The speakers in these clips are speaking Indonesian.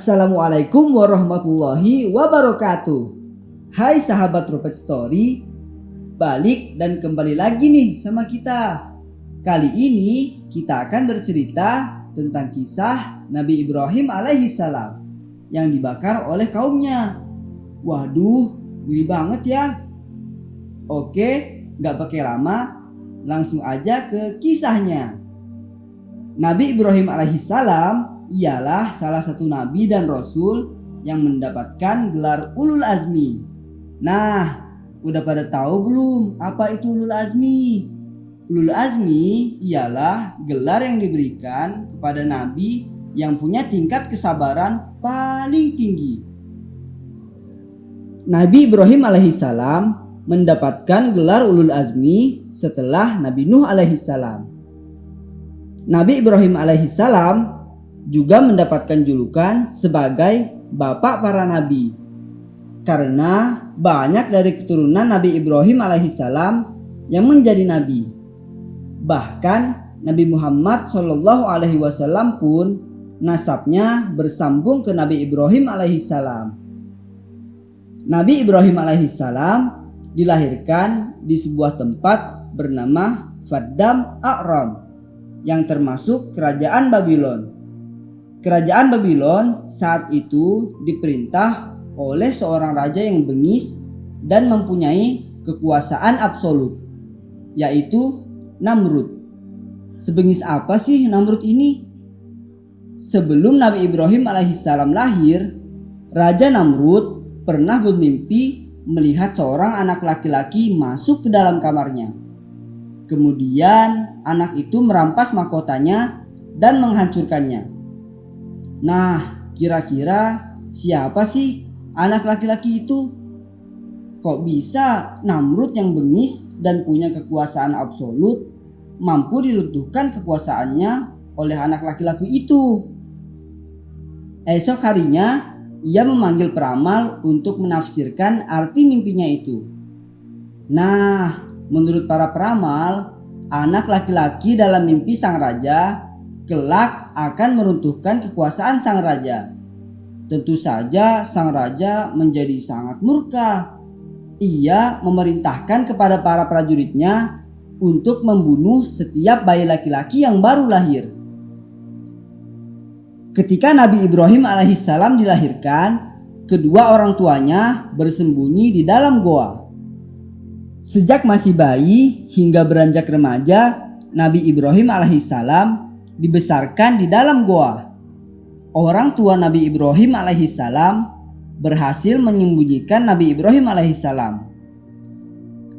Assalamualaikum warahmatullahi wabarakatuh. Hai sahabat Rupet Story, balik dan kembali lagi nih sama kita. Kali ini kita akan bercerita tentang kisah Nabi Ibrahim alaihissalam yang dibakar oleh kaumnya. Waduh, ngeri banget ya. Oke, gak pakai lama, langsung aja ke kisahnya. Nabi Ibrahim alaihissalam ialah salah satu nabi dan rasul yang mendapatkan gelar Ulul Azmi. Nah, udah pada tahu belum apa itu Ulul Azmi? Ulul Azmi ialah gelar yang diberikan kepada nabi yang punya tingkat kesabaran paling tinggi. Nabi Ibrahim alaihissalam mendapatkan gelar Ulul Azmi setelah Nabi Nuh alaihissalam. Nabi Ibrahim alaihissalam juga mendapatkan julukan sebagai bapak para nabi karena banyak dari keturunan Nabi Ibrahim alaihissalam yang menjadi nabi. Bahkan Nabi Muhammad SAW pun nasabnya bersambung ke Nabi Ibrahim alaihissalam. Nabi Ibrahim alaihissalam dilahirkan di sebuah tempat bernama Faddam A'ram yang termasuk kerajaan Babylon. Kerajaan Babylon saat itu diperintah oleh seorang raja yang bengis dan mempunyai kekuasaan absolut, yaitu Namrud. Sebengis apa sih Namrud ini? Sebelum Nabi Ibrahim alaihissalam lahir, Raja Namrud pernah bermimpi melihat seorang anak laki-laki masuk ke dalam kamarnya. Kemudian anak itu merampas mahkotanya dan menghancurkannya. Nah, kira-kira siapa sih anak laki-laki itu? Kok bisa Namrud yang bengis dan punya kekuasaan absolut mampu diruntuhkan kekuasaannya oleh anak laki-laki itu? Esok harinya ia memanggil peramal untuk menafsirkan arti mimpinya itu. Nah, menurut para peramal, anak laki-laki dalam mimpi sang raja kelak akan meruntuhkan kekuasaan sang raja. Tentu saja sang raja menjadi sangat murka. Ia memerintahkan kepada para prajuritnya untuk membunuh setiap bayi laki-laki yang baru lahir. Ketika Nabi Ibrahim alaihissalam dilahirkan, kedua orang tuanya bersembunyi di dalam goa. Sejak masih bayi hingga beranjak remaja, Nabi Ibrahim alaihissalam dibesarkan di dalam goa. Orang tua Nabi Ibrahim alaihissalam berhasil menyembunyikan Nabi Ibrahim alaihissalam.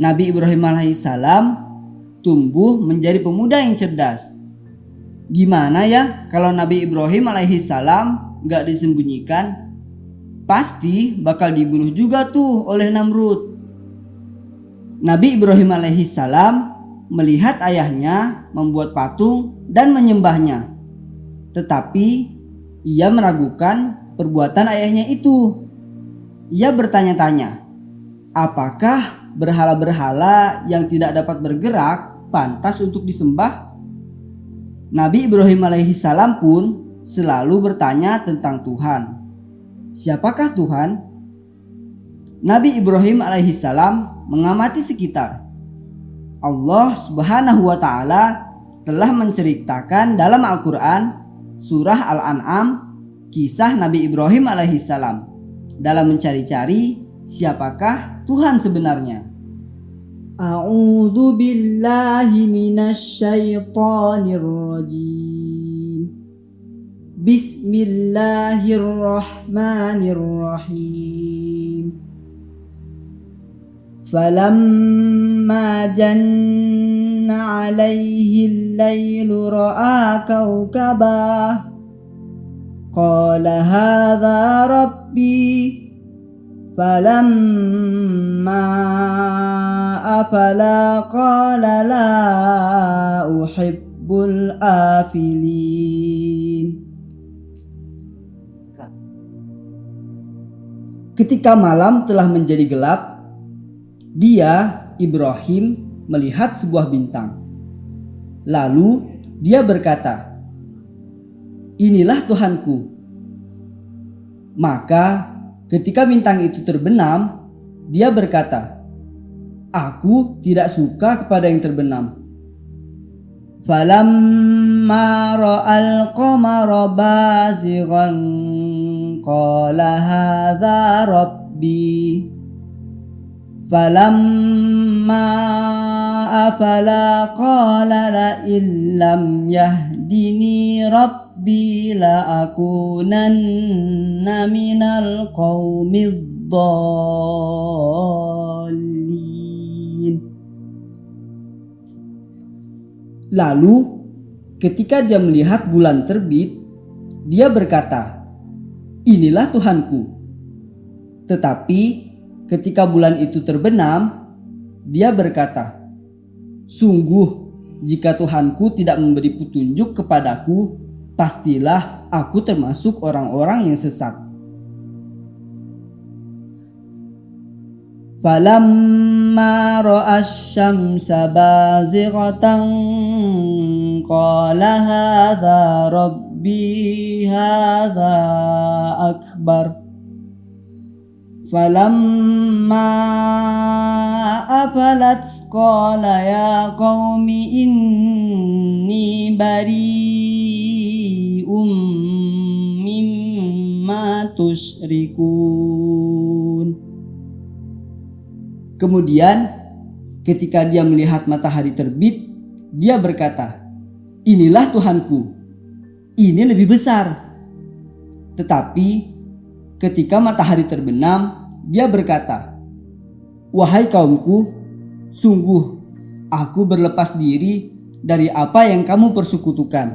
Nabi Ibrahim alaihissalam tumbuh menjadi pemuda yang cerdas. Gimana ya kalau Nabi Ibrahim alaihissalam gak disembunyikan? Pasti bakal dibunuh juga tuh oleh Namrud. Nabi Ibrahim alaihissalam melihat ayahnya membuat patung dan menyembahnya. Tetapi ia meragukan perbuatan ayahnya itu. Ia bertanya-tanya, apakah berhala-berhala yang tidak dapat bergerak pantas untuk disembah? Nabi Ibrahim alaihissalam pun selalu bertanya tentang Tuhan. Siapakah Tuhan? Nabi Ibrahim alaihissalam mengamati sekitar. Allah Subhanahu wa Ta'ala telah menceritakan dalam Al-Quran surah Al-An'am kisah Nabi Ibrahim alaihissalam dalam mencari-cari siapakah Tuhan sebenarnya. A'udzu billahi minasy syaithanir rajim. Bismillahirrahmanirrahim. فلما جن عليه الليل رأى كوكبا قال هذا ربي فلما أفلا قال لا أحب الآفلين. Ketika malam telah menjadi gelap, dia, Ibrahim, melihat sebuah bintang. Lalu dia berkata, "Inilah Tuhanku." Maka ketika bintang itu terbenam, dia berkata, "Aku tidak suka kepada yang terbenam." Falamma ra'al qamara bazighan qala hadza rabbi falamma afala qala la illam yahdini rabbi la akunanna minal qaumid dhalin. Lalu ketika dia melihat bulan terbit, dia berkata, "Inilah Tuhanku." Tetapi ketika bulan itu terbenam, dia berkata, "Sungguh, jika Tuhanku tidak memberi petunjuk kepadaku, pastilah aku termasuk orang-orang yang sesat." Falamma ra'a asy-syamsa bazighatan qala hadza rabbi hadza akbar. Falamma afalat qala ya qaumi inni bari'um mimma tusyrikun. Kemudian ketika dia melihat matahari terbit, dia berkata, "Inilah Tuhanku, ini lebih besar." Tetapi ketika matahari terbenam, dia berkata, "Wahai kaumku, sungguh aku berlepas diri dari apa yang kamu persekutukan."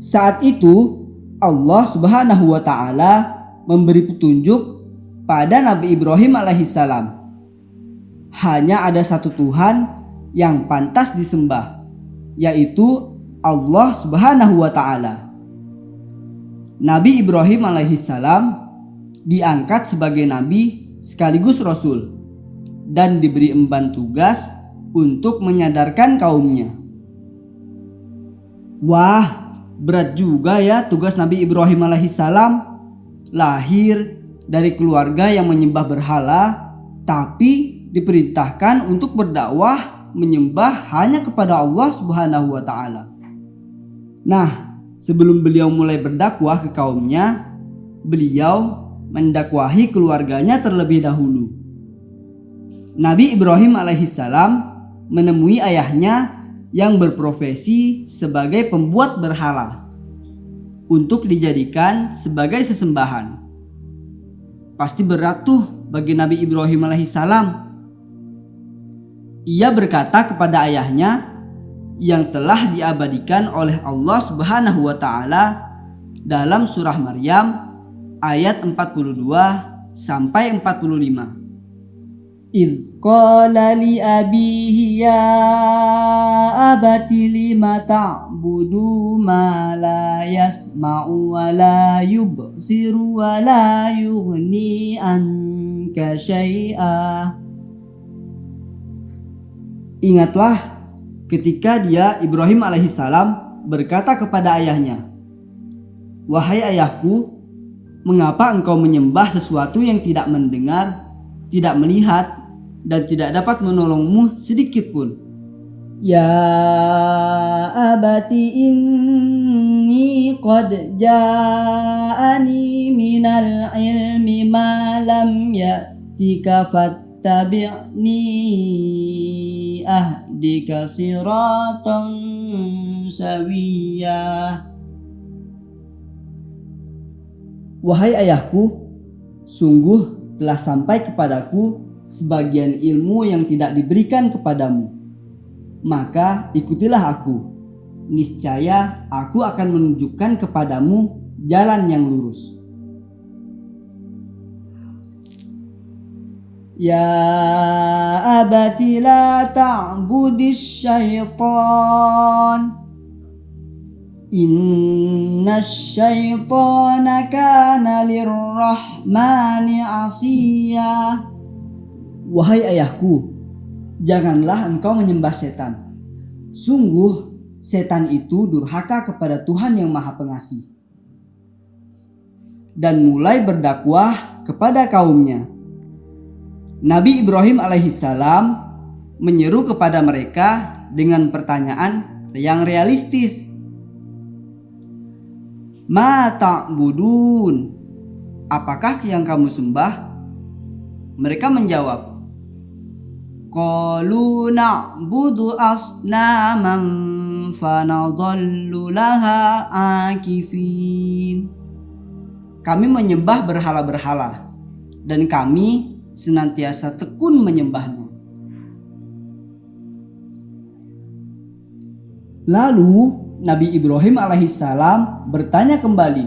Saat itu Allah Subhanahu wa Ta'ala memberi petunjuk pada Nabi Ibrahim alaihissalam. Hanya ada satu Tuhan yang pantas disembah, yaitu Allah Subhanahu wa Ta'ala. Nabi Ibrahim alaihissalam diangkat sebagai nabi sekaligus rasul dan diberi emban tugas untuk menyadarkan kaumnya. Wah, berat juga ya tugas Nabi Ibrahim alaihissalam. Lahir dari keluarga yang menyembah berhala, tapi diperintahkan untuk berdakwah menyembah hanya kepada Allah Subhanahu wa Ta'ala. Nah, sebelum beliau mulai berdakwah ke kaumnya, beliau mendakwahi keluarganya terlebih dahulu. Nabi Ibrahim alaihissalam menemui ayahnya yang berprofesi sebagai pembuat berhala untuk dijadikan sebagai sesembahan. Pasti berat tuh bagi Nabi Ibrahim alaihissalam. Ia berkata kepada ayahnya yang telah diabadikan oleh Allah Subhanahu wa Ta'ala dalam surah Maryam ayat 42 sampai 45. "Idz qala li abihi ya abati lima ta'budu ma la yasma'u wa la yubsiru wa la yughni anka syai'a." Ingatlah ketika dia Ibrahim alaihissalam berkata kepada ayahnya, "Wahai ayahku, mengapa engkau menyembah sesuatu yang tidak mendengar, tidak melihat, dan tidak dapat menolongmu sedikit pun?" "Ya abati inni qad ja'ani minal ilmi ma lam ya'tika fattabi'ni ahdika siratan sawiyya." Wahai ayahku, sungguh telah sampai kepadaku sebagian ilmu yang tidak diberikan kepadamu. Maka ikutilah aku. Niscaya aku akan menunjukkan kepadamu jalan yang lurus. "Ya abati la ta'budis syaitan. Innash syaitana kana lirrahmani asiyya." Wahai ayahku, janganlah engkau menyembah setan. Sungguh setan itu durhaka kepada Tuhan yang Maha Pengasih. dan mulai berdakwah kepada kaumnya. Nabi Ibrahim alaihissalam menyeru kepada mereka dengan pertanyaan yang realistis. Ma ta'budun? Apakah yang kamu sembah? Mereka menjawab, qalu na'budu asnaman fanadhallu laha akifin. Kami menyembah berhala-berhala dan kami senantiasa tekun menyembahnya. Lalu Nabi Ibrahim alaihissalam bertanya kembali,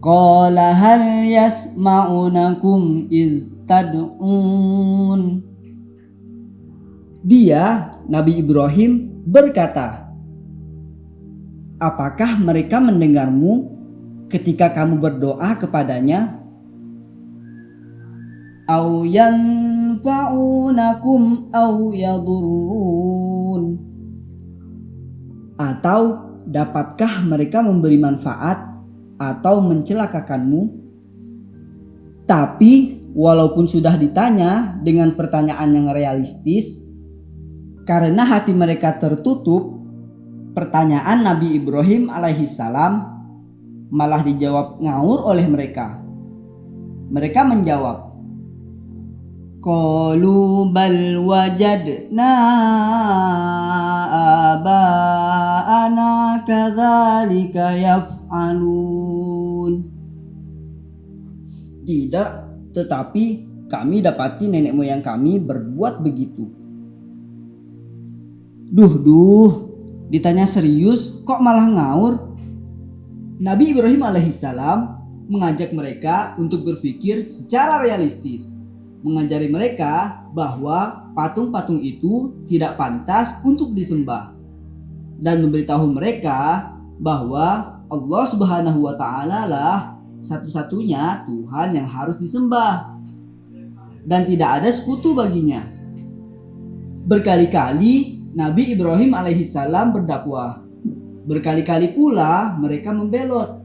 qala hal yasma'unakum iz tad'un? Dia, Nabi Ibrahim, berkata, apakah mereka mendengarmu ketika kamu berdoa kepadanya? Au yanfa'unakum au yadurrun? Atau dapatkah mereka memberi manfaat atau mencelakakanmu? Tapi walaupun sudah ditanya dengan pertanyaan yang realistis, karena hati mereka tertutup, pertanyaan Nabi Ibrahim alaihissalam malah dijawab ngawur oleh mereka. Mereka menjawab, qalu bal wajadna aba'ana kadzalika yaf'alun. Tidak, tetapi kami dapati nenek moyang kami berbuat begitu. Duh, ditanya serius kok malah ngaur? Nabi Ibrahim alaihissalam mengajak mereka untuk berpikir secara realistis, mengajari mereka bahwa patung-patung itu tidak pantas untuk disembah, dan memberitahu mereka bahwa Allah Subhanahu wa Ta'ala lah satu-satunya Tuhan yang harus disembah dan tidak ada sekutu baginya. Berkali-kali Nabi Ibrahim alaihissalam berdakwah. Berkali-kali pula mereka membelot.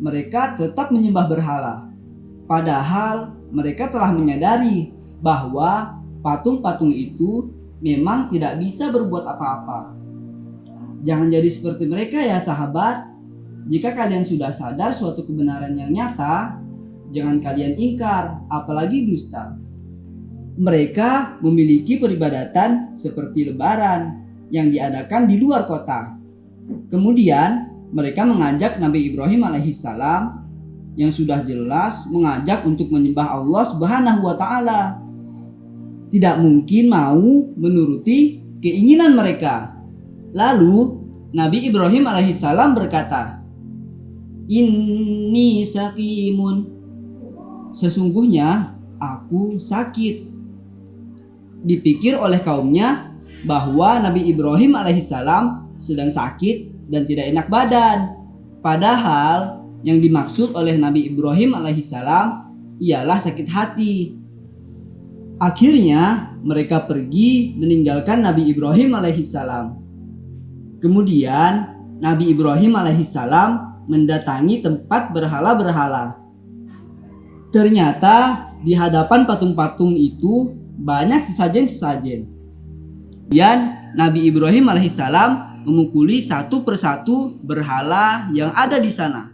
Mereka tetap menyembah berhala, padahal mereka telah menyadari bahwa patung-patung itu memang tidak bisa berbuat apa-apa. Jangan jadi seperti mereka ya sahabat. Jika kalian sudah sadar suatu kebenaran yang nyata, jangan kalian ingkar, apalagi dusta. Mereka memiliki peribadatan seperti lebaran yang diadakan di luar kota. Kemudian mereka mengajak Nabi Ibrahim alaihissalam yang sudah jelas mengajak untuk menyembah Allah Subhanahu wa Ta'ala. Tidak mungkin mau menuruti keinginan mereka. Lalu Nabi Ibrahim alaihissalam berkata, inni saqimun, sesungguhnya aku sakit. Dipikir oleh kaumnya bahwa Nabi Ibrahim alaihissalam sedang sakit dan tidak enak badan. Padahal yang dimaksud oleh Nabi Ibrahim alaihissalam ialah sakit hati. Akhirnya mereka pergi meninggalkan Nabi Ibrahim alaihissalam. Kemudian Nabi Ibrahim alaihissalam mendatangi tempat berhala-berhala. Ternyata di hadapan patung-patung itu banyak sesajen-sesajen. Dan Nabi Ibrahim alaihissalam memukuli satu persatu berhala yang ada di sana.